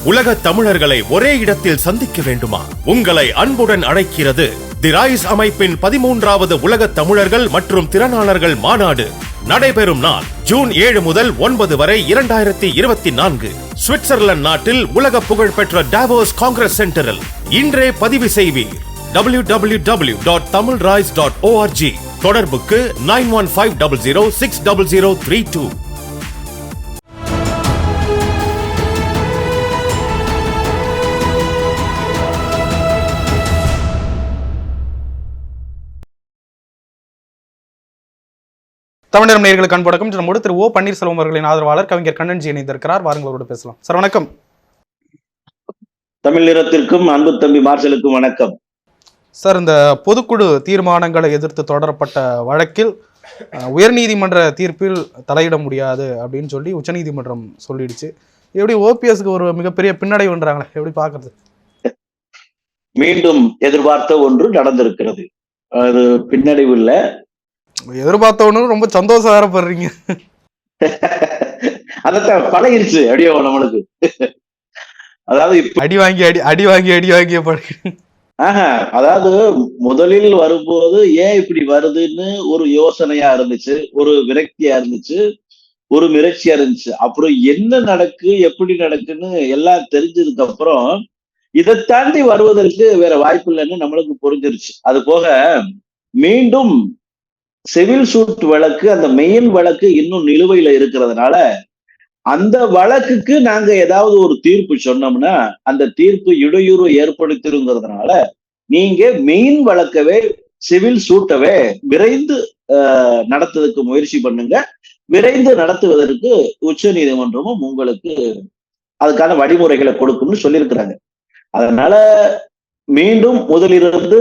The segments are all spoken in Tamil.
உலக தமிழர்களை ஒரே இடத்தில் சந்திக்க வேண்டுமா? உங்களை அன்புடன் அழைக்கிறது தி ரைஸ் அமைப்பின் 13வது உலக தமிழர்கள் மற்றும் திறனாளர்கள் மாநாடு. நடைபெறும் நாள் ஜூன் 7 முதல் 9 வரை 2024 சுவிட்சர்லாந்து நாட்டில் உலக புகழ்பெற்ற டாவோஸ் காங்கிரஸ் சென்டரில். இன்றே பதிவு செய்வீர். www.tamilrise.org. தொடர்புக்கு 9150060032. தமிழர் நேயர்களுக்கு அன்பு வணக்கம். நம்மோடு திரு ஓ பன்னீர்செல்வம் அவர்களின் ஆதரவாளர் கவிஞர் கண்ணன்ஜி இணைந்திருக்கிறார். வாருங்கள் அவரோடு பேசலாம். சார் வணக்கம். தமிழ் நிறத்திற்கும் அன்பு தம்பி மார்சலுக்கும் வணக்கம். சார், இந்த பொதுக்குழு தீர்மானங்களை எதிர்த்து தொடரப்பட்ட வழக்கில் உயர்நீதிமன்ற தீர்ப்பில் தலையிட முடியாது அப்படின்னு சொல்லி உச்சநீதிமன்றம் சொல்லிடுச்சு. எப்படி ஓபிஎஸ்க்கு ஒரு மிகப்பெரிய பின்னடைவுன்றாங்களே, எப்படி பாக்குறது? மீண்டும் எதிர்பார்த்த ஒன்று நடந்திருக்கிறது. அது பின்னடைவு இல்ல, எதிர்பார்த்தவனு ரொம்ப சந்தோஷம் வேறப்படுறீங்க. அதத்தான் பழகிருச்சு அப்படியே நம்மளுக்கு. அதாவது அடி வாங்கி அதாவது முதலில் வரும்போது ஏன் இப்படி வருதுன்னு ஒரு யோசனையா இருந்துச்சு, ஒரு விரக்தியா இருந்துச்சு, ஒரு மிரட்சியா இருந்துச்சு. அப்புறம் என்ன நடக்கு எப்படி நடக்குன்னு எல்லாம் தெரிஞ்சதுக்கு அப்புறம் இதை தாண்டி வருவதற்கு வேற வாய்ப்பு இல்லைன்னு நம்மளுக்கு புரிஞ்சிருச்சு. அது போக மீண்டும் சிவில் சூட் வழக்கு, அந்த மெயின் வழக்கு இன்னும் நிலுவையில இருக்கிறதுனால அந்த வழக்குக்கு நாங்க ஏதாவது ஒரு தீர்ப்பு சொன்னோம்னா அந்த தீர்ப்பு இடையூறு ஏற்படுத்திருங்கிறதுனால நீங்க மெயின் வழக்கவே சிவில் சூட்டவே விரைந்து நடத்துவதற்கு முயற்சி பண்ணுங்க. விரைந்து நடத்துவதற்கு உச்ச நீதிமன்றமும் உங்களுக்கு அதுக்கான வழிமுறைகளை கொடுக்கும்னு சொல்லியிருக்கிறாங்க. அதனால மீண்டும் முதலிலிருந்து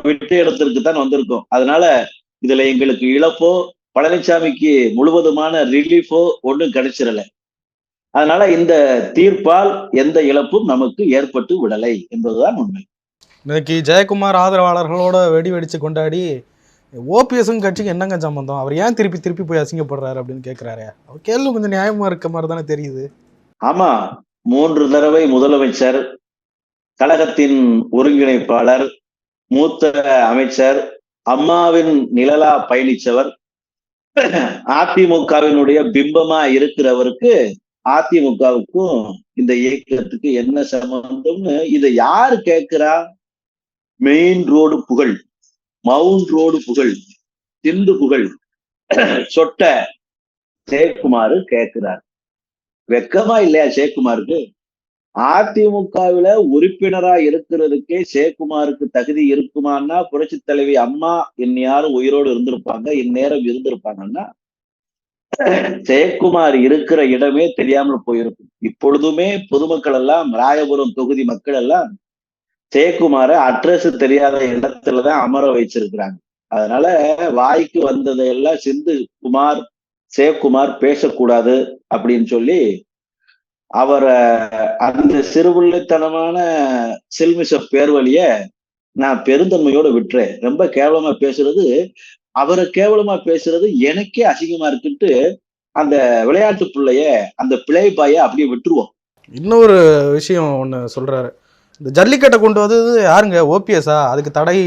விட்ட இடத்திற்கு தான் வந்திருக்கோம். அதனால இதுல எங்களுக்கு இழப்போ பழனிசாமிக்கு முழுவதுமான ரிலீஃபோ ஒன்றும் கிடைச்சிடல. அதனால இந்த தீர்ப்பால் எந்த இழப்பும் நமக்கு ஏற்பட்டு விடலை என்பதுதான் உண்மை. இன்னைக்கு ஜெயக்குமார் ஆதரவாளர்களோட வெடிச்சு கொண்டாடி ஓபிஎஸ்ஸும் கட்சிக்கு என்னங்க சம்பந்தம், அவர் ஏன் திருப்பி போய் அசிங்கப்படுறாரு அப்படின்னு கேட்கிறாரு. அவர் கேள்வி கொஞ்சம் நியாயமா இருக்க மாதிரி தானே தெரியுது. ஆமா, 3 தடவை முதலமைச்சர், கழகத்தின் ஒருங்கிணைப்பாளர், மூத்த அமைச்சர், அம்மாவின் நிழலா பயணிச்சவர், அதிமுகவினுடைய பிம்பமா இருக்கிறவருக்கு அதிமுகவுக்கும் இந்த இயக்கத்துக்கு என்ன சம்பந்தம்னு இதை யாரு கேட்கிறா? மெயின் ரோடு புகழ், மவுண்ட் ரோடு புகழ், சிந்து புகழ் சொட்ட ஜெயக்குமாரு கேட்கிறார். வெக்கமா இல்லையா ஜெயக்குமாருக்கு? அதிமுகவில உறுப்பினரா இருக்கிறதுக்கே ஜெயக்குமாருக்கு தகுதி இருக்குமான்னா புரட்சி தலைவி அம்மா இந்நேரம் உயிரோடு இருந்திருப்பாங்க, இந்நேரம் இருந்திருப்பாங்கன்னா ஜெயக்குமார் இருக்கிற இடமே தெரியாமல் போயிருக்கும். இப்பொழுதுமே பொதுமக்கள் எல்லாம், ராயபுரம் தொகுதி மக்கள் எல்லாம் ஜெயக்குமாரை அட்ரஸ் தெரியாத இடத்துலதான் அமர வச்சிருக்கிறாங்க. அதனால வாய்க்கு வந்ததையெல்லாம் சிந்து குமார், ஜெயக்குமார் பேசக்கூடாது அப்படின்னு சொல்லி அவரை அந்த சிறுபிள்ளைத்தனமான சில்மிஷ பேர்வழிய நான் பெருந்தன்மையோட விட்டுறேன். ரொம்ப கேவலமா பேசுறது, அவரை கேவலமா பேசுறது எனக்கே அசிங்கமா இருக்குன்ட்டு அந்த விளையாட்டு பிள்ளைய, அந்த பிளே பாய அப்படியே விட்டுருவோம். இன்னொரு விஷயம் ஒண்ணு சொல்றாரு, இந்த ஜல்லிக்கட்டை கொண்டு வந்தது யாருங்க? ஓபிஎஸ்ஸா? அதுக்கு தடை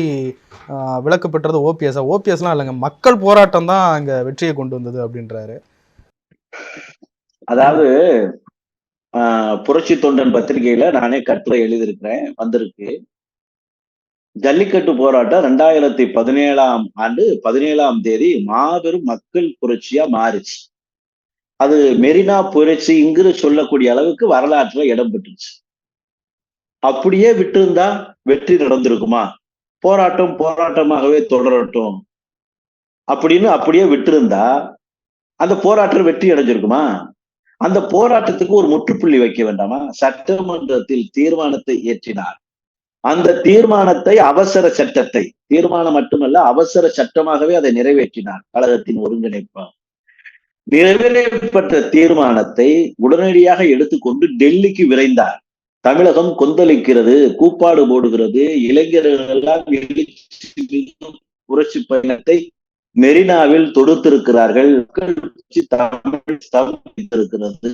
விலக்கு பெற்றது ஓபிஎஸ்ஸா? ஓபிஎஸ்லாம் இல்லைங்க, மக்கள் போராட்டம் தான் அங்க வெற்றியை கொண்டு வந்தது அப்படின்றாரு. அதாவது புரட்சி தொண்டன் பத்திரிகையில நானே கட்டுரை எழுதியிருக்கிறேன், வந்திருக்கு. ஜல்லிக்கட்டு போராட்டம் 2017ஆம் ஆண்டு 17ஆம் தேதி மாபெரும் மக்கள் புரட்சியா மாறுச்சு. அது மெரினா புரட்சி இங்கு சொல்லக்கூடிய அளவுக்கு வரலாற்றுல இடம் பெற்றுச்சு. அப்படியே விட்டிருந்தா வெற்றி நடந்திருக்குமா? போராட்டமாகவே தொடரட்டும் அப்படின்னு அப்படியே விட்டிருந்தா அந்த போராட்டம் வெற்றி அடைஞ்சிருக்குமா? அந்த போராட்டத்துக்கு ஒரு முற்றுப்புள்ளி வைக்க வேண்டாமா? சட்டமன்றத்தில் தீர்மானத்தை இயற்றினார். அந்த தீர்மானத்தை, அவசர சட்டத்தை, தீர்மானம் மட்டுமல்ல அவசர சட்டமாகவே அதை நிறைவேற்றினார் கழகத்தின் ஒருங்கிணைப்பார். நிறைவேற்றப்பட்ட தீர்மானத்தை உடனடியாக எடுத்துக்கொண்டு டெல்லிக்கு விரைந்தார். தமிழகம் கொந்தளிக்கிறது, கூப்பாடு போடுகிறது, இளைஞர்கள் எல்லாம் புரட்சி பயணத்தை மெரினாவில் தொடுத்திருக்கிறார்கள், இருக்கிறது.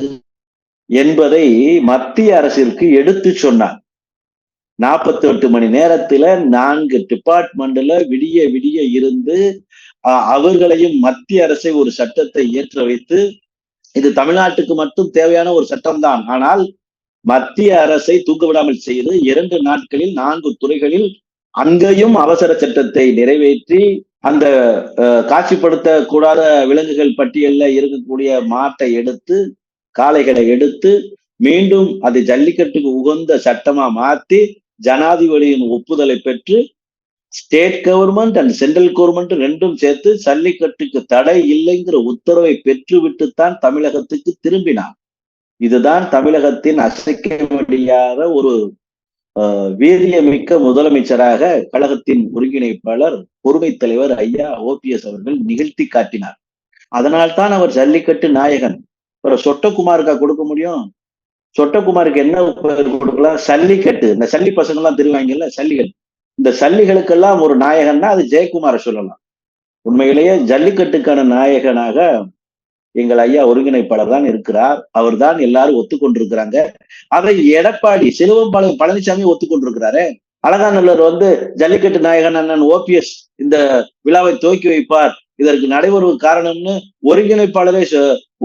என்பதை மத்திய அரசிற்கு எடுத்து சொன்னார். 48 மணி நேரத்துல 4 டிபார்ட்மெண்ட்ல விடிய விடிய இருந்து அவர்களையும் மத்திய அரசை ஒரு சட்டத்தை இயற்ற வைத்து, இது தமிழ்நாட்டுக்கு மட்டும் தேவையான ஒரு சட்டம் தான், ஆனால் மத்திய அரசை தூக்க விடாமல் செய்து 2 நாட்களில் 4 துறைகளில் அங்கேயும் அவசர சட்டத்தை நிறைவேற்றி, அந்த காட்சிப்படுத்த கூடாத விலங்குகள் பட்டியல்ல இருக்கக்கூடிய மாட்டை எடுத்து, காளைகளை எடுத்து மீண்டும் அது ஜல்லிக்கட்டுக்கு உகந்த சட்டமா மாத்தி ஜனாதிபதியின் ஒப்புதலை பெற்று state government and central government ரெண்டும் சேர்த்து ஜல்லிக்கட்டுக்கு தடை இல்லைங்கிற உத்தரவை பெற்றுவிட்டுத்தான் தமிழகத்துக்கு திரும்பினார். இதுதான் தமிழகத்தின் அசைக்க முடியாத ஒரு வீரியமிக்க முதலமைச்சராக கழகத்தின் ஒருங்கிணைப்பாளர் பொறுமை தலைவர் ஐயா ஓபிஎஸ் அவர்கள் நிகழ்த்தி காட்டினார். அதனால்தான் அவர் ஜல்லிக்கட்டு நாயகன். சொட்டகுமாருக்கா கொடுக்க முடியும்? சொட்டகுமாருக்கு என்ன பெயர் கொடுக்கலாம்? சல்லிக்கட்டு. இந்த சல்லி பசங்க எல்லாம் தெரிவாங்கல்ல, சல்லிகள். இந்த சல்லிகளுக்கெல்லாம் ஒரு நாயகன்னா அது ஜெயக்குமாரை சொல்லலாம். உண்மையிலேயே ஜல்லிக்கட்டுக்கான நாயகனாக எங்கள் ஐயா ஒருங்கிணைப்பாளர் தான் இருக்கிறார். அவர் தான் எல்லாரும் ஒத்துக்கொண்டிருக்கிறாங்க. அதை எடப்பாடி சிலுவம்பாளையம் பழனிசாமி ஒத்துக்கொண்டிருக்கிறாரு. அலங்காநல்லூர் ஜல்லிக்கட்டு நாயகன் அண்ணன் ஓபிஎஸ் இந்த விழாவை துவக்கி வைப்பார், இதற்கு நடைபெறுவது காரணம்னு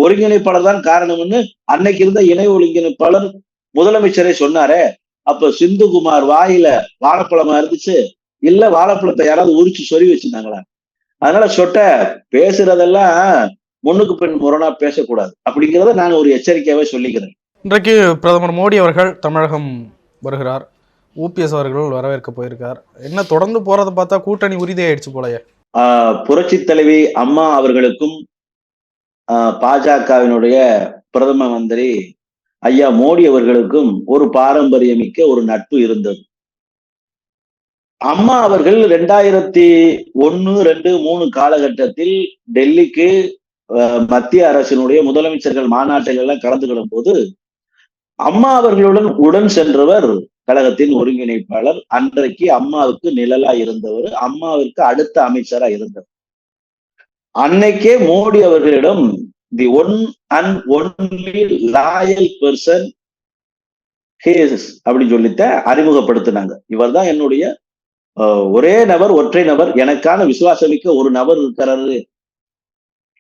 ஒருங்கிணைப்பாளர் தான் காரணம்னு அன்னைக்கு இருந்த இணை ஒருங்கிணைப்பாளர் முதலமைச்சரே சொன்னாரே. அப்ப சிந்துகுமார் வாயில வாழைப்பழமா இருந்துச்சு இல்ல வாழைப்பழத்தை யாராவது உரிச்சு சொறி வச்சிருந்தாங்களா? அதனால பேசுறதெல்லாம் முன்னுக்கு பின் முரணா பேசக்கூடாது அப்படிங்கிறத நான் ஒரு எச்சரிக்கையாவே சொல்லிக்கிறேன். இன்றைக்கு பிரதமர் மோடி அவர்கள் தமிழகம் வருகிறார். ஓபிஎஸ் அவர்கள் வரவேற்க போயிருக்கார். என்ன தொடர்ந்து போறதை பார்த்தா கூட்டணி உறுதியாயிடுச்சு போலயே. புரட்சி தலைவி அம்மா அவர்களுக்கும் பாஜகவினுடைய பிரதம மந்திரி ஐயா மோடி அவர்களுக்கும் ஒரு பாரம்பரியமிக்க ஒரு நட்பு இருந்தது. அம்மா அவர்கள் 2001, 2, 3 காலகட்டத்தில் டெல்லிக்கு மத்திய அரசினுடைய முதலமைச்சர்கள் மாநாட்டில் எல்லாம் கலந்து கொள்ளும் போது அம்மா அவர்களுடன் உடன் சென்றவர் கழகத்தின் ஒருங்கிணைப்பாளர், அன்றைக்கு அம்மாவுக்கு நிழலா இருந்தவர், அம்மாவிற்கு அடுத்த அமைச்சரா இருந்தவர். அன்னைக்கே மோடி அவர்களிடம் the one and only loyal person அப்படின்னு சொல்லித்த அறிமுகப்படுத்தினாங்க. இவர் தான் என்னுடைய ஒரே நபர், ஒற்றை நபர், எனக்கான விசுவாசமிக்க ஒரு நபர் இருக்கிறாரு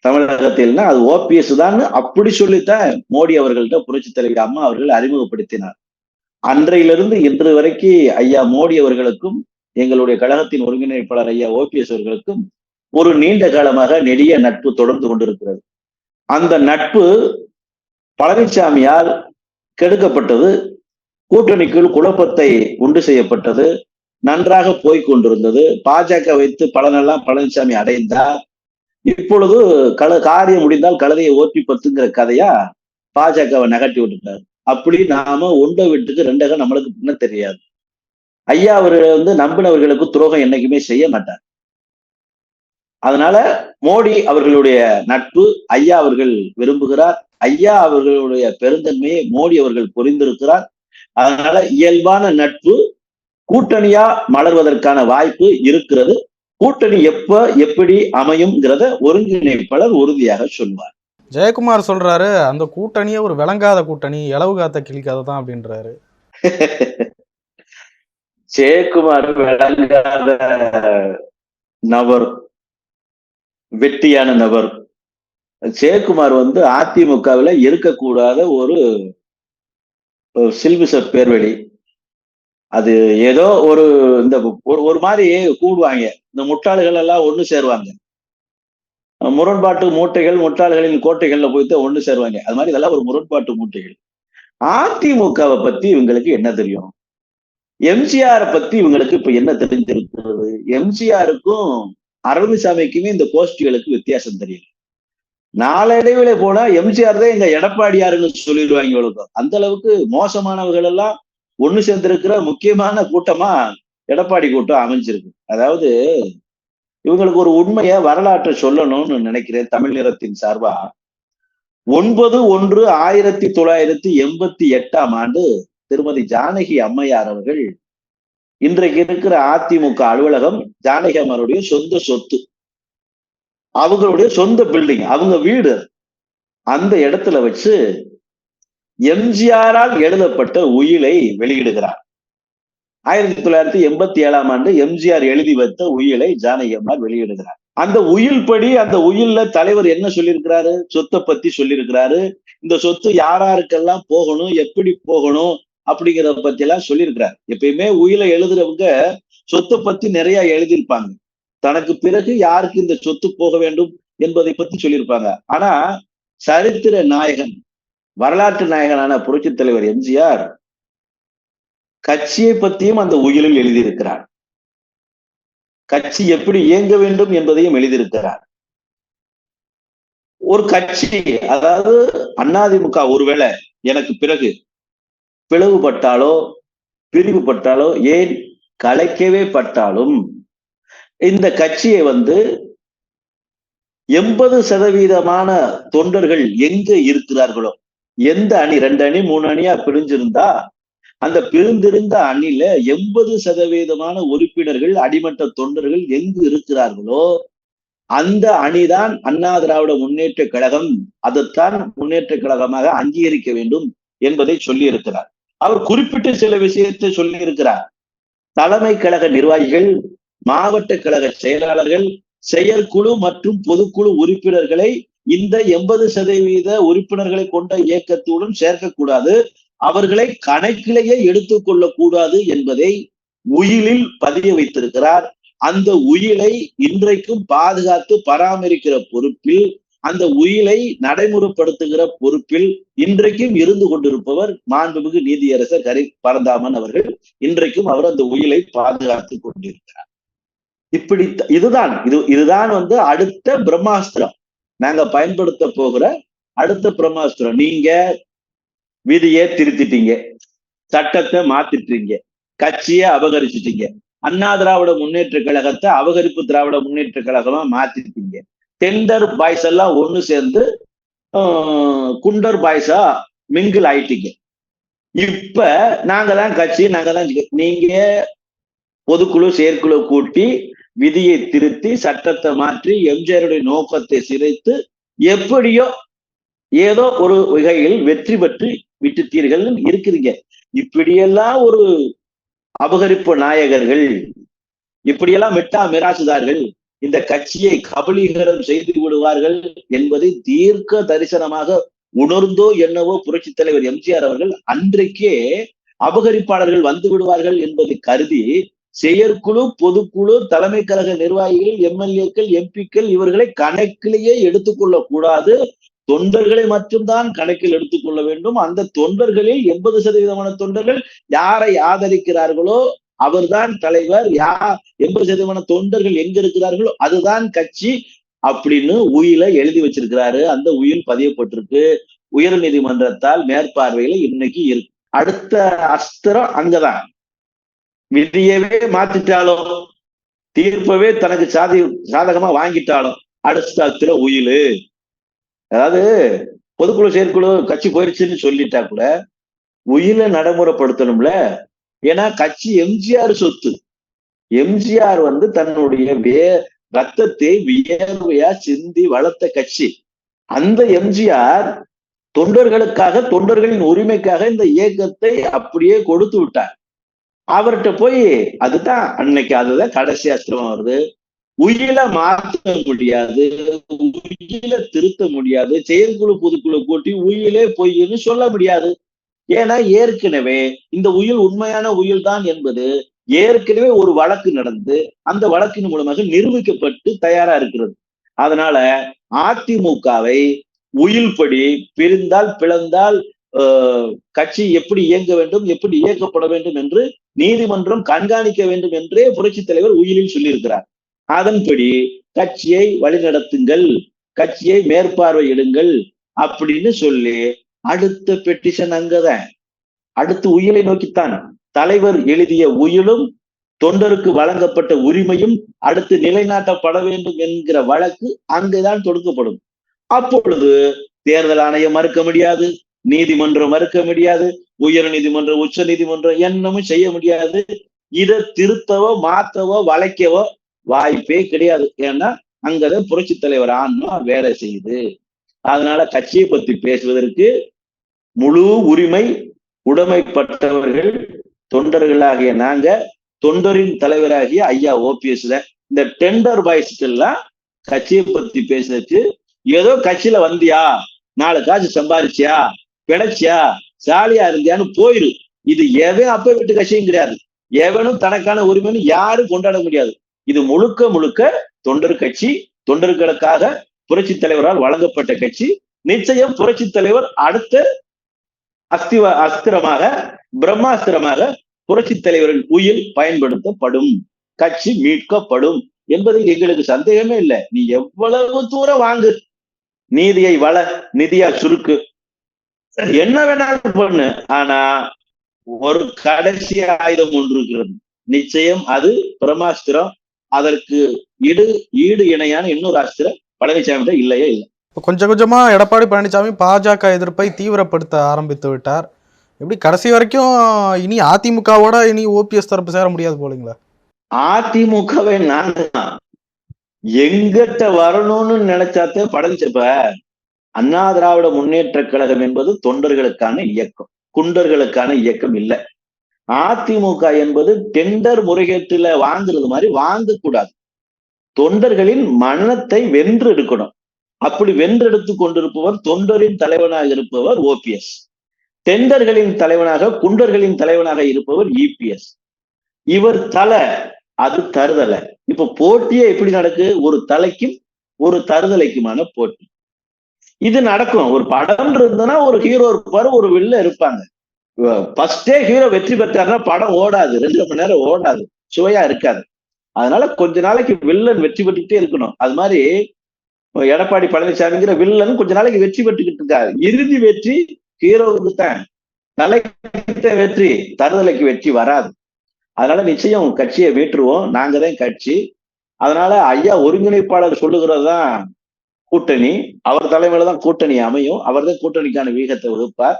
தமிழகத்தில்னா அது ஓபிஎஸ் தான். அப்படி சொல்லித்தான் மோடி அவர்கள்ட்ட புரட்சி தலைவி அம்மா அவர்கள் அறிமுகப்படுத்தினார். அன்றையிலிருந்து இன்று வரைக்கும் ஐயா மோடி அவர்களுக்கும் எங்களுடைய கழகத்தின் ஒருங்கிணைப்பாளர் ஐயா ஓபிஎஸ் அவர்களுக்கும் ஒரு நீண்ட காலமாக நெடிய நட்பு தொடர்ந்து கொண்டிருக்கிறது. அந்த நட்பு பழனிசாமியால் கெடுக்கப்பட்டது, கூட்டணிக்குள் குழப்பத்தை உண்டு செய்யப்பட்டது, நன்றாக போய்கொண்டிருந்தது. பாஜக வைத்து பலனெல்லாம் பழனிசாமி அடைந்தார். இப்பொழுது காரியம் முடிந்தால் கழுதையை ஓட்டி பத்துங்கிற கதையா பாஜகவை நகட்டி விட்டுட்டார். அப்படி நாம ஒன்றை வீட்டுக்கு ரெண்டக நம்மளுக்கு பின்ன தெரியாது. ஐயா அவர்கள் நம்பினவர்களுக்கு துரோகம் என்னைக்குமே செய்ய மாட்டார். அதனால மோடி அவர்களுடைய நட்பு ஐயா அவர்கள் விரும்புகிறார். ஐயா அவர்களுடைய பெருந்தன்மையை மோடி அவர்கள் புரிந்திருக்கிறார். அதனால இயல்பான நட்பு கூட்டணியா மலர்வதற்கான வாய்ப்பு இருக்கிறது. கூட்டணி எப்படி அமையும்ங்கிறத ஒருங்கிணைப்பாளர் உறுதியாக சொல்வார். ஜெயக்குமார் சொல்றாரு அந்த கூட்டணியே ஒரு விளங்காத கூட்டணி, இளவு காத்த கிளிக்காதான் அப்படின்றாரு. ஜெயக்குமார் விளங்காத நபர், வெட்டியான நபர். ஜெயக்குமார் அதிமுகவில் இருக்கக்கூடாத ஒரு சில்விச பேர்வழி. அது ஏதோ ஒரு மாதிரி கூடுவாங்க, இந்த முட்டாள்கள் எல்லாம் ஒண்ணு சேருவாங்க, முரண்பாட்டு மூட்டைகள் முட்டாள்களின் கோட்டைகள்ல போய்த்து ஒண்ணு சேருவாங்க. அது மாதிரி இதெல்லாம் ஒரு முரண்பாட்டு மூட்டைகள். அதிமுகவை பத்தி இவங்களுக்கு என்ன தெரியும்? எம்ஜிஆரை பத்தி இவங்களுக்கு இப்ப என்ன தெரிஞ்சிருக்கிறது? எம்ஜிஆருக்கும் அரவிந்த்சாமிக்குமே இந்த கோஷ்டிகளுக்கு வித்தியாசம் தெரியும். நாளடைவில போனா எம்ஜிஆர் தான் எங்க எடப்பாடியாருன்னு சொல்லிடுவாங்க. இவளுக்கும் அந்த அளவுக்கு மோசமானவர்கள் எல்லாம் ஒண்ணு சேர்ந்திருக்கிற முக்கியமான கூட்டமா எடப்பாடி கூட்டம் அமைஞ்சிருக்கு. அதாவது இவங்களுக்கு ஒரு உண்மையை வரலாற்றை சொல்லணும்னு நினைக்கிறேன் தமிழ் நிறத்தின் சார்பா. 9/1/1988 திருமதி ஜானகி அம்மையார் அவர்கள், இன்றைக்கு இருக்கிற அதிமுக அலுவலகம் ஜானகி அம்மாருடைய சொந்த சொத்து, அவங்களுடைய சொந்த பில்டிங், அவங்க வீடு, அந்த இடத்துல வச்சு எம்ஜிஆரால் எழுதப்பட்ட உயிலை வெளியிடுகிறார். 1987ஆம் ஆண்டு எம்ஜிஆர் எழுதி வைத்த உயிலை ஜானகி அம்மாள் வெளியிடுகிறார். அந்த உயில் படி, அந்த உயில்ல தலைவர் என்ன சொல்லியிருக்கிறாரு? சொத்தை பத்தி சொல்லியிருக்கிறாரு. இந்த சொத்து யாராருக்கெல்லாம் போகணும், எப்படி போகணும் அப்படிங்கிறத பத்தி எல்லாம் சொல்லியிருக்கிறார். எப்பயுமே உயிலை எழுதுறவங்க சொத்தை பத்தி நிறைய எழுதியிருப்பாங்க. தனக்கு பிறகு யாருக்கு இந்த சொத்து போக வேண்டும் என்பதை பத்தி சொல்லியிருப்பாங்க. ஆனா சரித்திர நாயகன், வரலாற்று நாயகனான புரட்சித் தலைவர் எம்ஜிஆர் கட்சியை பத்தியும் அந்த உயிலில் எழுதியிருக்கிறார். கட்சி எப்படி இயங்க வேண்டும் என்பதையும் எழுதியிருக்கிறார். ஒரு கட்சி, அதாவது அதிமுக ஒருவேளை எனக்கு பிறகு பிளவுபட்டாலோ பிரிவுபட்டாலோ, ஏன் கலைக்கவே பட்டாலும், இந்த கட்சியை 80% தொண்டர்கள் எங்க இருக்கிறார்களோ, எந்த அணி 2 அணி 3 அணியா பிரிஞ்சிருந்தா அந்த பிரிந்திருந்த அணில 80% உறுப்பினர்கள், அடிமட்ட தொண்டர்கள் எங்கு இருக்கிறார்களோ அந்த அணிதான் அண்ணா திராவிட முன்னேற்ற கழகம். அதைத்தான் முன்னேற்ற கழகமாக அங்கீகரிக்க வேண்டும் என்பதை சொல்லி இருக்கிறார். அவர் குறிப்பிட்டு சில விஷயத்தை சொல்லி இருக்கிறார். தலைமை கழக நிர்வாகிகள், மாவட்ட கழக செயலாளர்கள், செயற்குழு மற்றும் பொதுக்குழு உறுப்பினர்களை இந்த 80% உறுப்பினர்களை கொண்ட இயக்கத்துடன் சேர்க்கக்கூடாது, அவர்களை கணக்கிலேயே எடுத்துக்கொள்ளக் கூடாது என்பதை உயிலில் பதிய வைத்திருக்கிறார். அந்த உயிலை இன்றைக்கும் பாதுகாத்து பராமரிக்கிற பொறுப்பில், அந்த உயிலை நடைமுறைப்படுத்துகிற பொறுப்பில் இன்றைக்கும் இருந்து கொண்டிருப்பவர் மாண்புமிகு நீதியரசர் கரி பரந்தாமன் அவர்கள். இன்றைக்கும் அவர் அந்த உயிலை பாதுகாத்துக் கொண்டிருக்கிறார். இப்படி இதுதான் அடுத்த பிரம்மாஸ்திரம், நாங்க பயன்படுத்த போகிற அடுத்த பிரம்மாஸ்திரம். நீங்க விதியை திருத்திட்டீங்க, சட்டத்தை மாத்திட்டீங்க, கட்சியை அபகரிச்சுட்டீங்க, அண்ணா திராவிட முன்னேற்ற கழகத்தை அபகரிப்பு திராவிட முன்னேற்ற கழகமா மாத்திட்டீங்க. டெண்டர் பாய்ஸ் எல்லாம் ஒண்ணு சேர்ந்து குண்டர் பாய்ஸா மிங்கிள் ஆயிட்டீங்க. இப்ப நாங்க தான் கட்சி, நாங்க தான் நீங்க பொதுக்குழு செயற்குழு கூட்டி விதியை திருத்தி சட்டத்தை மாற்றி எம்ஜிஆருடைய நோக்கத்தை சிதைத்து எப்படியோ ஏதோ ஒரு வகையில் வெற்றி பெற்று விட்டுத்தீர்கள் இருக்கிறீங்க. இப்படியெல்லாம் ஒரு அபகரிப்பு நாயகர்கள், இப்படியெல்லாம் மெட்டா மிராசுதார்கள் இந்த கட்சியை கபலீகரம் செய்து விடுவார்கள் என்பதை தீர்க்க தரிசனமாக உணர்ந்தோ என்னவோ புரட்சித் தலைவர் எம்ஜிஆர் அவர்கள் அன்றைக்கே அபகரிப்பாளர்கள் வந்து விடுவார்கள் என்பதை கருதி செயற்குழு, பொதுக்குழு, தலைமை கழக நிர்வாகிகள், எம்எல்ஏக்கள், எம்பிக்கள் இவர்களை கணக்கிலேயே எடுத்துக்கொள்ளக் கூடாது, தொண்டர்களை மட்டும்தான் கணக்கில் எடுத்துக்கொள்ள வேண்டும். அந்த தொண்டர்களில் 80% தொண்டர்கள் யாரை ஆதரிக்கிறார்களோ அவர்தான் தலைவர், 80% தொண்டர்கள் எங்க இருக்கிறார்களோ அதுதான் கட்சி அப்படின்னு உயில எழுதி வச்சிருக்கிறாரு. அந்த உயில் பதியப்பட்டிருக்கு. உயர் நீதிமன்றத்தால் மேற்பார்வையில இன்னைக்கு இருக்கு. அடுத்த அஸ்திரம் அங்கதான். விதியவே மாத்திட்டாலும், தீர்ப்பவே தனக்கு சாதகமா வாங்கிட்டாலும் அடுத்த அஸ்திரம் உயிலு. அதாவது பொதுக்குழு செயற்குழு கட்சி போயிருச்சுன்னு சொல்லிட்டா கூட உயிலை நடைமுறைப்படுத்தணும்ல. ஏன்னா கட்சி எம்ஜிஆர் சொத்து. எம்ஜிஆர் தன்னுடைய ரத்தத்தை வியர்வையா சிந்தி வளர்த்த கட்சி. அந்த எம்ஜிஆர் தொண்டர்களுக்காக, தொண்டர்களின் உரிமைக்காக இந்த இயக்கத்தை அப்படியே கொடுத்து விட்டார். அவர்கிட்ட போய் அதுதான் கடைசி அஸ்திரமா வருது. உயில மாற்ற முடியாது, உயில திருத்த முடியாது, செயற்குழு பொதுக்குழு கூட்டி உயிலே பொய்ன்னு சொல்ல முடியாது. ஏன்னா ஏற்கனவே இந்த உயில் உண்மையான உயில் தான் என்பது ஏற்கனவே ஒரு வழக்கு நடந்து அந்த வழக்கின் மூலமாக நிரூபிக்கப்பட்டு தயாரா இருக்கிறது. அதனால அதிமுகவை உயில்படி பிரிந்தால் பிளந்தால் கட்சி எப்படி இயங்க வேண்டும், எப்படி இயக்கப்பட வேண்டும் என்று நீதிமன்றம் கண்காணிக்க வேண்டும் என்றே புரட்சித் தலைவர் உயிலில் சொல்லியிருக்கிறார். அதன்படி கட்சியை வழிநடத்துங்கள், கட்சியை மேற்பார்வையிடுங்கள் அப்படின்னு சொல்லி அடுத்த பெட்டிஷன் அங்கதான். அடுத்து உயிலை நோக்கித்தான். தலைவர் எழுதிய உயிலும் தொண்டருக்கு வழங்கப்பட்ட உரிமையும் அடுத்து நிலைநாட்டப்பட வேண்டும் என்கிற வழக்கு அங்கேதான் தொடுக்கப்படும். அப்பொழுது தேர்தல் ஆணையம் மறுக்க முடியாது, நீதிமன்றம் மறுக்க முடியாது, உயர் நீதிமன்றம், உச்ச நீதிமன்றம் என்னமும் செய்ய முடியாது. இதை திருத்தவோ மாற்றவோ வளைக்கவோ வாய்ப்பே கிடையாது. ஏன்னா அங்கதான் புரட்சித் தலைவர் ஆன்மா வேலை செய்யுது. அதனால கட்சியை பத்தி பேசுவதற்கு முழு உரிமை உடைமைப்பட்டவர்கள் தொண்டர்களாகிய நாங்க, தொண்டரின் தலைவராகிய ஐயா ஓபிஎஸ். இந்த டெண்டர் பாய்ஸ்க்கு எல்லாம் கட்சியை பத்தி பேசுறதுக்கு ஏதோ கட்சியில வந்தியா, 4 காசு சம்பாதிச்சியா, பிழைச்சியா, ஜாலியா இருந்தியான்னு போயிரு. இது எவன் அப்ப விட்டு கட்சியும் கிடையாது. எவனும் தனக்கான உரிமைன்னு யாரும் கொண்டாட முடியாது. இது முழுக்க முழுக்க தொண்டர் கட்சி, தொண்டர்களுக்காக புரட்சி தலைவரால் வழங்கப்பட்ட கட்சி. நிச்சயம் புரட்சி தலைவர் அடுத்த அஸ்திரமாக, பிரம்மாஸ்திரமாக புரட்சி தலைவரின் உயிர் பயன்படுத்தப்படும், கட்சி மீட்கப்படும் என்பதில் எங்களுக்கு சந்தேகமே இல்லை. நீ எவ்வளவு தூரம் வாங்கு, நீதியை வள, நிதியா சுருக்கு, என்ன வேணாலும் பண்ணு. ஆனா ஒரு கடைசி ஆயுதம் ஒன்று இருக்கிறது. நிச்சயம் அது பிரம்மாஸ்திரம். அதற்கு ஈடு இணையான இன்னொரு அஸ்திரம் பழனிசாமி இல்லையே இல்லை. கொஞ்சம் கொஞ்சமா எடப்பாடி பழனிசாமி பாஜக எதிர்ப்பை தீவிரப்படுத்த ஆரம்பித்து விட்டார். எப்படி கடைசி வரைக்கும் இனி அதிமுகவோட இனி ஓபிஎஸ் தரப்பு சேர முடியாது போலீங்களா? அதிமுகவை நான் எங்கிட்ட வரணும்னு நினைச்சாத்தே பழனிச்சப்ப அண்ணா திராவிட முன்னேற்ற கழகம் என்பது தொண்டர்களுக்கான இயக்கம், குண்டர்களுக்கான இயக்கம் இல்லை. அதிமுக என்பது டெண்டர் முறைகேட்டுல வாங்குறது மாதிரி வாங்கக்கூடாது. தொண்டர்களின் மனத்தை வென்று எடுக்கணும். அப்படி வென்றெடுத்து கொண்டிருப்பவர், தொண்டரின் தலைவனாக இருப்பவர் ஓபிஎஸ். டெண்டர்களின் தலைவனாக, குண்டர்களின் தலைவனாக இருப்பவர் இபிஎஸ். இவர் தலை, அது தருதலை. இப்ப போட்டியே எப்படி நடக்கு? ஒரு தலைக்கும் ஒரு தருதலைக்குமான போட்டி. இது நடக்கும். ஒரு படம் இருந்ததுன்னா ஒரு ஹீரோ இருப்பாரு, ஒரு வில்ல இருப்பாங்க. ஃபர்ஸ்டே ஹீரோ வெற்றி பெற்றாருன்னா படம் ஓடாது, 2 மணி நேரம் ஓடாது, சுவையா இருக்காது. அதனால கொஞ்ச நாளைக்கு வில்லன் வெற்றி பெற்றுக்கிட்டே இருக்கணும். அது மாதிரி எடப்பாடி பழனிசாமிங்கிற வில்லன் கொஞ்ச நாளைக்கு வெற்றி பெற்றுக்கிட்டு இருக்காரு. இறுதி வெற்றி ஹீரோவுக்கு தான், தலைக்கு வெற்றி, தருதலைக்கு வெற்றி வராது. அதனால நிச்சயம் கட்சியை மீட்டுருவோம். நாங்க தான் கட்சி. அதனால ஐயா ஒருங்கிணைப்பாளர் சொல்லுகிறது தான் கூட்டணி. அவர் தலைமையில தான் கூட்டணி அமையும். அவர் தான் கூட்டணிக்கான வீகத்தை வகுப்பார்.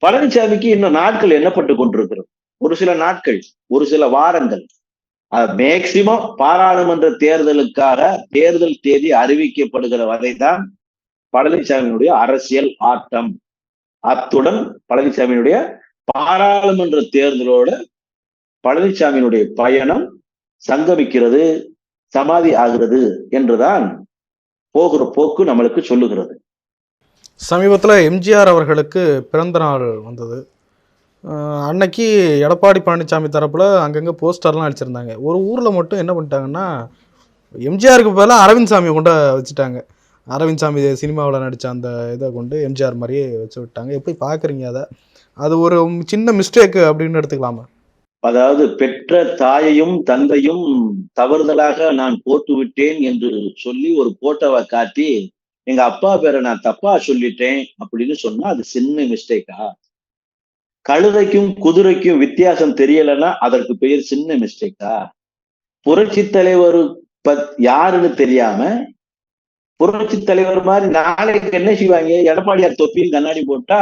பழனிசாமிக்கு இன்னும் நாட்கள் எண்ணப்பட்டு கொண்டிருக்கிறது. ஒரு சில நாட்கள், ஒரு சில வாரங்கள். மேக்சிமம் பாராளுமன்ற தேர்தலுக்காக தேர்தல் தேதி அறிவிக்கப்படுகிற வரைதான் பழனிசாமியினுடைய அரசியல் ஆட்டம். அத்துடன் பழனிசாமியினுடைய பாராளுமன்ற தேர்தலோட பழனிசாமியினுடைய பயணம் சங்கமிக்கிறது, சமாதி ஆகிறது என்றுதான் போகிற போக்கு நம்மளுக்கு சொல்லுகிறது. சமீபத்தில் எம்ஜிஆர் அவர்களுக்கு பிறந்த நாள் வந்தது. அன்னைக்கு எடப்பாடி பழனிசாமி தரப்பில் அங்கங்கே போஸ்டர்லாம் அடிச்சிருந்தாங்க. ஒரு ஊரில் மட்டும் என்ன பண்ணிட்டாங்கன்னா, எம்ஜிஆருக்கு பதிலாக அரவிந்த் சாமியை கொண்டு வச்சுட்டாங்க. அரவிந்த் சாமி சினிமாவில் நடித்த அந்த இதை கொண்டு எம்ஜிஆர் மாதிரியே வச்சு விட்டாங்க. எப்படி பார்க்குறீங்க அதை? அது ஒரு சின்ன மிஸ்டேக்கு அப்படின்னு எடுத்துக்கலாமா? அதாவது பெற்ற தாயையும் தந்தையும் தவறுதலாக நான் போட்டு விட்டேன் என்று சொல்லி ஒரு போட்டோவை காட்டி எங்க அப்பா பேரை நான் தப்பா சொல்லிட்டேன் அப்படின்னு சொன்னா அது சின்ன மிஸ்டேக்கா? கழுதைக்கும் குதிரைக்கும் வித்தியாசம் தெரியலைன்னா அதற்கு பெயர் சின்ன மிஸ்டேக்கா? புரட்சி தலைவர் யாருன்னு தெரியாம புரட்சி தலைவர் மாதிரி நாளைக்கு என்ன செய்வாங்க? எடப்பாடியார் தொப்பியும் கண்ணாடி போட்டா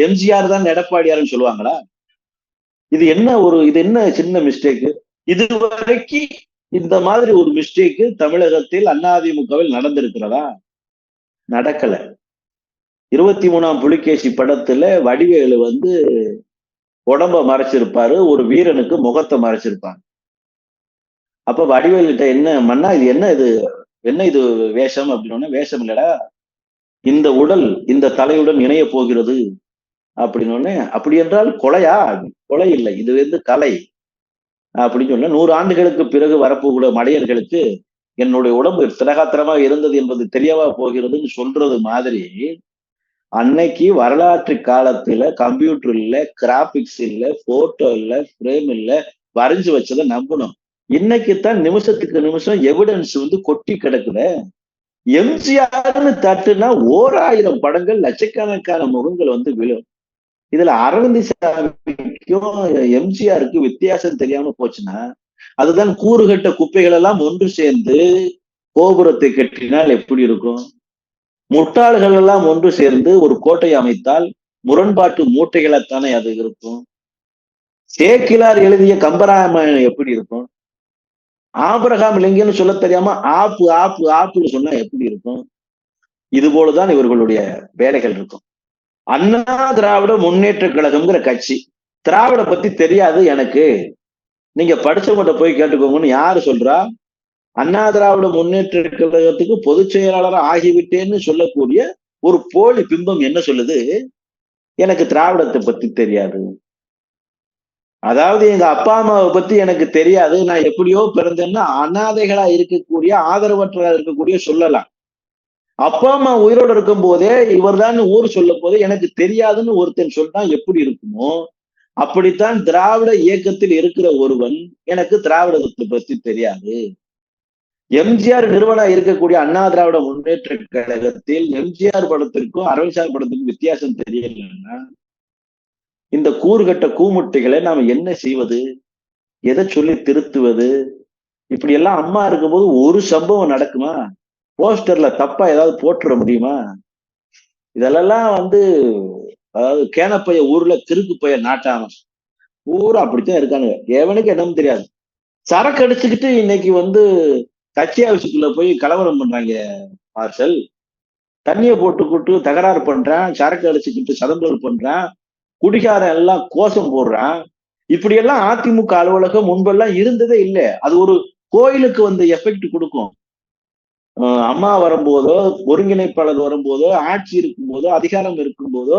எம்ஜிஆர் தான் எடப்பாடியார்னு சொல்லுவாங்களா? இது என்ன சின்ன மிஸ்டேக்கு? இதுவரைக்கும் இந்த மாதிரி ஒரு மிஸ்டேக்கு தமிழகத்தில் அதிமுகவில் நடந்திருக்கிறதா? நடக்கல. 23ஆம் புலிகேசி படத்துல வடிவேலு உடம்ப மறைச்சிருப்பாரு, ஒரு வீரனுக்கு முகத்தை மறைச்சிருப்பாங்க. அப்ப வடிவேலுகிட்ட என்ன மன்னா இது என்ன இது வேஷம் அப்படின்னு, வேஷம் இல்லடா, இந்த உடல் இந்த தலையுடன் இணைய போகிறது அப்படின்னு. அப்படி என்றால் கொலையா? கொலை இல்லை, இது கலை அப்படின்னு சொன்ன. 100 ஆண்டுகளுக்கு பிறகு வரப்போகிற மடையர்களுக்கு என்னுடைய உடம்பு திலகாத்திரமா இருந்தது என்பது தெரியவா போகிறதுன்னு சொல்றது மாதிரி, அன்னைக்கு வரலாற்று காலத்துல கம்ப்யூட்டர் இல்ல, கிராபிக்ஸ் இல்ல, போட்டோ இல்ல, ஃப்ரேம் இல்ல, வரைஞ்சு வச்சதை நம்பணும். இன்னைக்குத்தான் நிமிஷத்துக்கு நிமிஷம் எவிடன்ஸ் கொட்டி கிடக்குத. எம்ஜிஆர்னு தட்டுனா 1000 படங்கள், லட்சக்கணக்கான முகங்கள் விழும். இதுல அரவிந்த் சாமிக்கும் எம்ஜிஆருக்கு வித்தியாசம் தெரியாம போச்சுன்னா, அதுதான் கூறுகட்ட குப்பைகள் எல்லாம் ஒன்று சேர்ந்து கோபுரத்தை கட்டினால் எப்படி இருக்கும்? முட்டாள்கள் எல்லாம் ஒன்று சேர்ந்து ஒரு கோட்டை அமைத்தால் முரண்பாட்டு மூட்டைகளைத்தானே அது இருக்கும். சேக்கிலார் எழுதிய கம்பராமாயணம் எப்படி இருக்கும்? ஆபிரகாம் லிங்கன்னு சொல்ல தெரியாம ஆப்பு ஆப்பு ஆப்புன்னு சொன்னா எப்படி இருக்கும்? இது போலதான் இவர்களுடைய வேலைகள் இருக்கும். அண்ணா திராவிட முன்னேற்ற கழகம்ங்கிற கட்சி. திராவிட பத்தி தெரியாது எனக்கு, நீங்க படிச்சவங்கிட்ட போய் கேட்டுக்கோங்கன்னு யாரு சொல்றா? அண்ணா திராவிட முன்னேற்ற கழகத்துக்கு பொதுச் செயலாளர் ஆகிவிட்டேன்னு சொல்லக்கூடிய ஒரு போலி பிம்பம் என்ன சொல்லுது? எனக்கு திராவிடத்தை பத்தி தெரியாது, அதாவது எங்க அப்பா அம்மாவை பத்தி எனக்கு தெரியாது, நான் எப்படியோ பிறந்தேன்னா அனாதைகளா இருக்கக்கூடிய ஆதரவற்றா இருக்கக்கூடிய சொல்லலாம். அப்பா அம்மா உயிரோடு இருக்கும் போதே இவர்தான் ஊர் சொல்லும் போதே எனக்கு தெரியாதுன்னு ஒருத்தன் சொன்னா எப்படி இருக்குமோ, அப்படித்தான் திராவிட இயக்கத்தில் இருக்கிற ஒருவன் எனக்கு திராவிடத்தை பத்தி தெரியாது. எம்ஜிஆர் நிறுவனம் இருக்கக்கூடிய அண்ணா திராவிட முன்னேற்ற கழகத்தில் எம்ஜிஆர் படத்திற்கும் அரவிந்த் சாமி படத்திற்கும் வித்தியாசம் தெரியலன்னா இந்த கூறுகட்ட கூமுட்டைகளை நாம என்ன செய்வது? எதை சொல்லி திருத்துவது? இப்படி எல்லாம் அம்மா இருக்கும்போது ஒரு சம்பவம் நடக்குமா? போஸ்டர்ல தப்பா ஏதாவது போட்டுற முடியுமா? இதெல்லாம் அதாவது கேனப்பைய ஊர்ல கிறுக்கு பைய நாட்டாம ஊரா அப்படித்தான் இருக்கானுங்க. எவனுக்கு என்னன்னு தெரியாது. சரக்கு அடிச்சுக்கிட்டு இன்னைக்கு கட்சி ஆஃபீஸுக்குள்ள போய் கலவரம் பண்றாங்க. மார்ஷல் தண்ணியை போட்டுக்கிட்டு தகராறு பண்றான், சரக்கு அடிச்சுக்கிட்டு சதம்பல் பண்றான், குடிகாரன் எல்லாம் கோஷம் போடுறான். இப்படி எல்லாம் அதிமுக அலுவலகம் முன்பெல்லாம் இருந்ததே இல்லை. அது ஒரு கோயிலுக்கு எஃபெக்ட் கொடுக்கும். அம்மா வரும்போதோ, ஒருங்கிணைப்பாளர் வரும்போதோ, ஆட்சி இருக்கும்போதோ, அதிகாரம் இருக்கும்போதோ,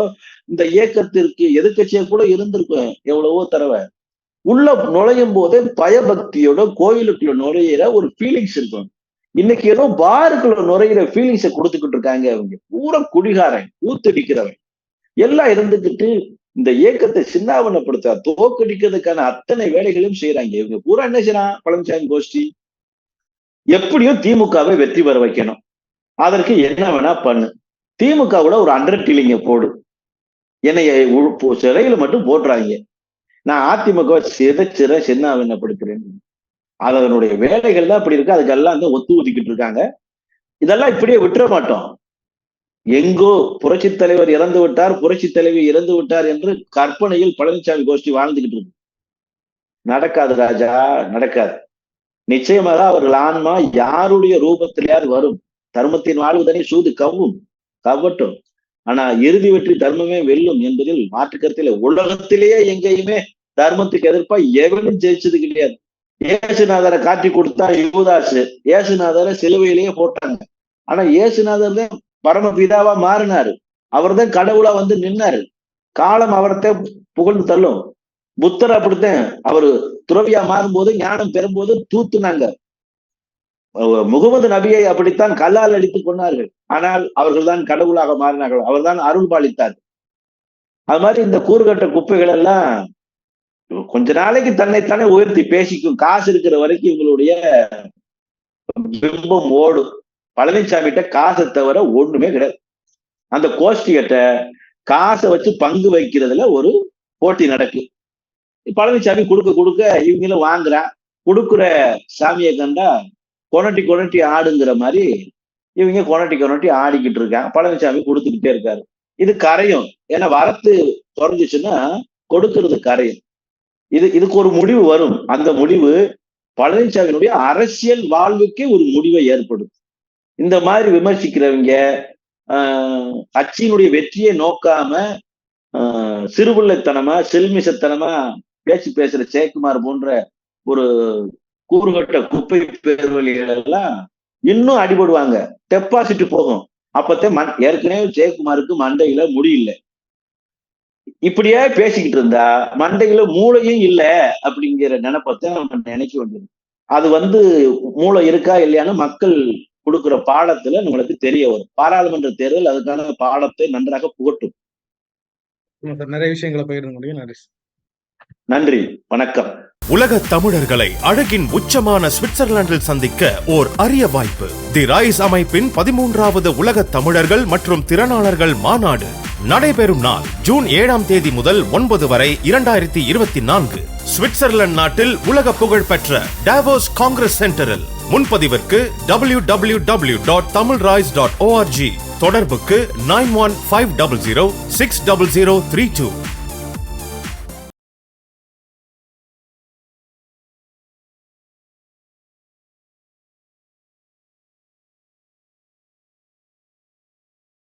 இந்த இயக்கத்திற்கு எதிர்கட்சியா கூட இருந்திருக்கும் எவ்வளவோ தடவை. உள்ள நுழையும் போதே பயபக்தியோட கோயிலுக்குள்ள நுழையிற ஒரு ஃபீலிங்ஸ் இருக்கும். இன்னைக்கு ஏதோ பாருக்குள்ள நுழையிற ஃபீலிங்ஸை கொடுத்துக்கிட்டு இருக்காங்க. அவங்க பூரா குடிகாரன், ஊத்தடிக்கிறவன் எல்லாம் இருந்துகிட்டு இந்த இயக்கத்தை சின்னாவனப்படுத்த தோக்கடிக்கிறதுக்கான அத்தனை வேலைகளையும் செய்யறாங்க. இவங்க பூரா என்ன செய்யறான்? பழனிசாமி கோஷ்டி எப்படியும் திமுகவை வெற்றி பெற வைக்கணும். அதற்கு என்ன வேணா பண்ணு. திமுகவோட ஒரு அண்டர்டீலிங்க போடு. என்னைய சிறையில மட்டும் போடுறாங்க, நான் அதிமுக சிற சின்னாவனப்படுத்துறேன். அதனுடைய வேலைகள் தான் அப்படி இருக்கு. அதுக்கெல்லாம் ஒத்து ஊதிக்கிட்டு இருக்காங்க. இதெல்லாம் இப்படியே விட்டுற மாட்டோம். எங்கோ புரட்சி தலைவர் இறந்து விட்டார், புரட்சி தலைவி இறந்து விட்டார் என்று கற்பனையில் பழனிசாமி கோஷ்டி வாழ்ந்துகிட்டு இருக்கு. நடக்காது ராஜா, நடக்காது. நிச்சயமாக அவர்கள் ஆன்மா யாருடைய ரூபத்திலேயாவது வரும். தர்மத்தின் வாழ்வுதனை சூது கவ்வட்டும். ஆனா இறுதி வெற்றி தர்மமே வெல்லும் என்பதில் மாற்று கருத்தில் உலகத்திலேயே எங்கேயுமே தர்மத்துக்கு எதிர்ப்பா எவனும் ஜெயிச்சது கிடையாது. இயேசுநாதரை காட்டி கொடுத்தா யுவதாசு, இயேசுநாதரை சிலுவையிலேயே போட்டாங்க. ஆனா இயேசுநாதர் தான் பரமபிதாவா மாறினாரு. அவர் தான் கடவுளா நின்னாரு. காலம் அவர்தான் புகழ்ந்து தள்ளும். புத்தர் அப்படித்தான், அவரு துறவியா மாறும்போது, ஞானம் பெறும்போது தூத்துனாங்க. முகமது நபியை அப்படித்தான் கல்லால் அடித்து கொண்டார்கள். ஆனால் அவர்கள் தான் கடவுளாக மாறினார்கள். அவர் தான் அருள் பாலித்தார். அது மாதிரி இந்த கூறுகட்ட குப்பைகள் எல்லாம் கொஞ்ச நாளைக்கு தன்னைத்தானே உயர்த்தி பேசிக்கும். காசு இருக்கிற வரைக்கும் இவங்களுடைய பிம்பம் ஓடும். பழனிசாமிகிட்ட காசை தவிர ஒண்ணுமே கிடையாது. அந்த கோஷ்டிகிட்ட காசை வச்சு பங்கு வைக்கிறதுல ஒரு போட்டி நடக்கு. பழனிசாமி கொடுக்க இவங்களும் வாங்குறா. கொடுக்குற சாமியை கண்டா கொனட்டி ஆடுங்கிற மாதிரி இவங்க கொனட்டி ஆடிக்கிட்டு இருக்காங்க. பழனிசாமி கொடுத்துக்கிட்டே இருக்காரு. இது கரையும். ஏன்னா வரத்து குறைஞ்சிச்சுன்னா கொடுக்கறது கரையும். இதுக்கு ஒரு முடிவு வரும். அந்த முடிவு பழனிசாமியினுடைய அரசியல் வாழ்வுக்கே ஒரு முடிவை ஏற்படும். இந்த மாதிரி விமர்சிக்கிறவங்க கட்சியினுடைய வெற்றியை நோக்காம சிறுபிள்ளைத்தனமா செல்மிசத்தனமா பேசுற ஜெயக்குமார் போன்ற ஒரு கூறுகட்ட குப்பை பேர்வழிகள் எல்லாம் இன்னும் அடிபடுவாங்க. டெபாசிட் போகும். அப்பத்தான் ஏற்கனவே ஜெயக்குமாருக்கு மண்டையில முடியல. இப்படியே பேசிக்கிட்டு இருந்தா மண்டையில மூளையும் இல்லை அப்படிங்கிற நினைப்பத்தான் நம்ம நினைக்க வேண்டியது. அது மூளை இருக்கா இல்லையான்னு மக்கள் கொடுக்குற பாடத்துல நம்மளுக்கு தெரிய வரும். பாராளுமன்ற தேர்தல் அதுக்கான பாடத்தை நன்றாக புகட்டும். நிறைய விஷயங்களை பகிர்ந்து முடியும். நன்றி, வணக்கம். உலக தமிழர்களை அழகின் உச்சமான சுவிட்சர்லாந்தில் சந்திக்க ஓர் அரிய வாய்ப்பு. தி ரைஸ் அமைப்பின் 13வது உலக தமிழர்கள் மற்றும் திறனாளர்கள் மாநாடு நடைபெறும் நாள் ஜூன் 7ஆம் தேதி முதல் 9 வரை 2024 சுவிட்சர்லாந்து நாட்டில் உலக புகழ் பெற்ற டாவோஸ் காங்கிரஸ் சென்டரில். முன்பதிவிற்கு www.tamilrise.org. தொடர்புக்கு 9150060032.